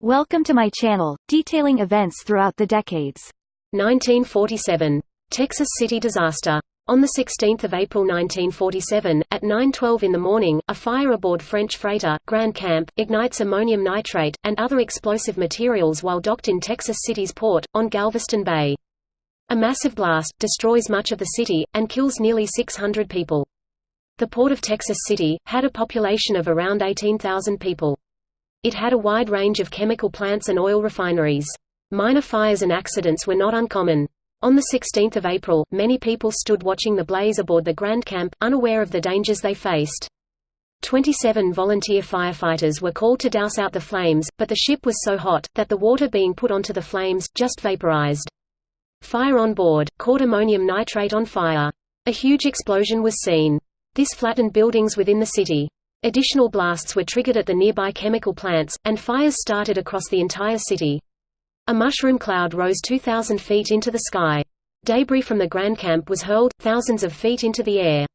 Welcome to my channel, detailing events throughout the decades. 1947. Texas City disaster. On 16 April 1947, at 9:12 in the morning, a fire aboard French freighter, Grand Camp, ignites ammonium nitrate, and other explosive materials while docked in Texas City's port, on Galveston Bay. A massive blast destroys much of the city, and kills nearly 600 people. The port of Texas City had a population of around 18,000 people. It had a wide range of chemical plants and oil refineries. Minor fires and accidents were not uncommon. On 16 April, many people stood watching the blaze aboard the Grand Camp, unaware of the dangers they faced. 27 volunteer firefighters were called to douse out the flames, but the ship was so hot, that the water being put onto the flames, just vaporized. Fire on board, caught ammonium nitrate on fire. A huge explosion was seen. This flattened buildings within the city. Additional blasts were triggered at the nearby chemical plants, and fires started across the entire city. A mushroom cloud rose 2,000 feet into the sky. Debris from the Grand Camp was hurled, thousands of feet into the air.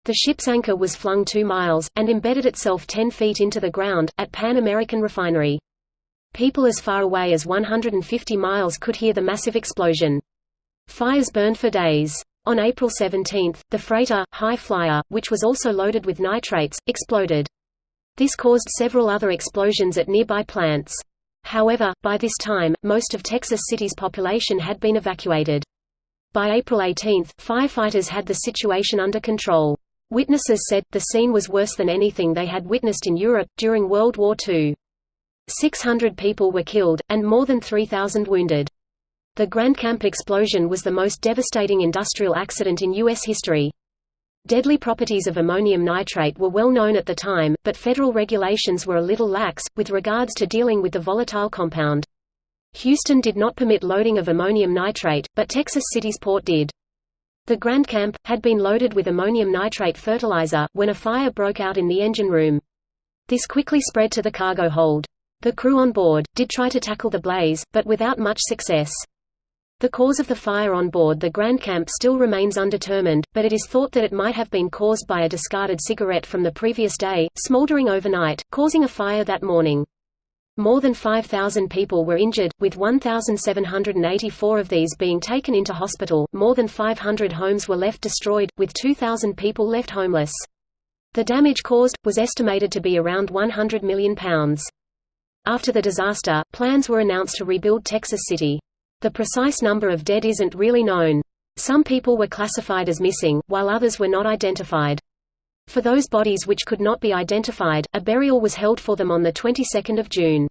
The ship's anchor was flung 2 miles, and embedded itself 10 feet into the ground, at Pan American Refinery. People as far away as 150 miles could hear the massive explosion. Fires burned for days. On April 17, the freighter, High Flyer, which was also loaded with nitrates, exploded. This caused several other explosions at nearby plants. However, by this time, most of Texas City's population had been evacuated. By April 18, firefighters had the situation under control. Witnesses said, the scene was worse than anything they had witnessed in Europe, during World War II. 600 people were killed, and more than 3,000 wounded. The Grand Camp explosion was the most devastating industrial accident in U.S. history. Deadly properties of ammonium nitrate were well known at the time, but federal regulations were a little lax, with regards to dealing with the volatile compound. Houston did not permit loading of ammonium nitrate, but Texas City's port did. The Grand Camp had been loaded with ammonium nitrate fertilizer, when a fire broke out in the engine room. This quickly spread to the cargo hold. The crew on board did try to tackle the blaze, but without much success. The cause of the fire on board the Grand Camp still remains undetermined, but it is thought that it might have been caused by a discarded cigarette from the previous day, smoldering overnight, causing a fire that morning. More than 5,000 people were injured, with 1,784 of these being taken into hospital. More than 500 homes were left destroyed, with 2,000 people left homeless. The damage caused was estimated to be around £100 million. After the disaster, plans were announced to rebuild Texas City. The precise number of dead isn't really known. Some people were classified as missing, while others were not identified. For those bodies which could not be identified, a burial was held for them on the 22nd of June.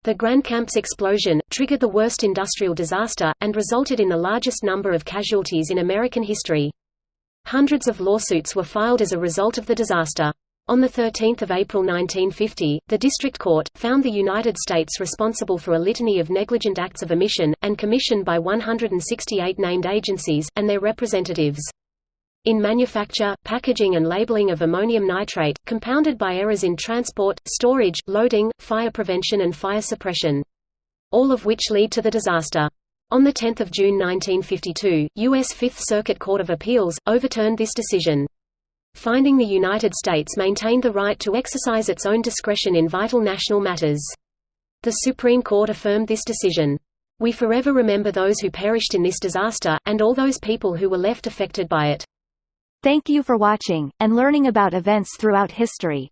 The Grand Camp's explosion triggered the worst industrial disaster, and resulted in the largest number of casualties in American history. Hundreds of lawsuits were filed as a result of the disaster. On 13 April 1950, the District Court found the United States responsible for a litany of negligent acts of omission, and commission by 168 named agencies, and their representatives. In manufacture, packaging and labeling of ammonium nitrate, compounded by errors in transport, storage, loading, fire prevention and fire suppression. All of which lead to the disaster. On 10 June 1952, U.S. Fifth Circuit Court of Appeals overturned this decision, finding the United States maintained the right to exercise its own discretion in vital national matters. The Supreme Court affirmed this decision. We forever remember those who perished in this disaster, and all those people who were left affected by it. Thank you for watching, and learning about events throughout history.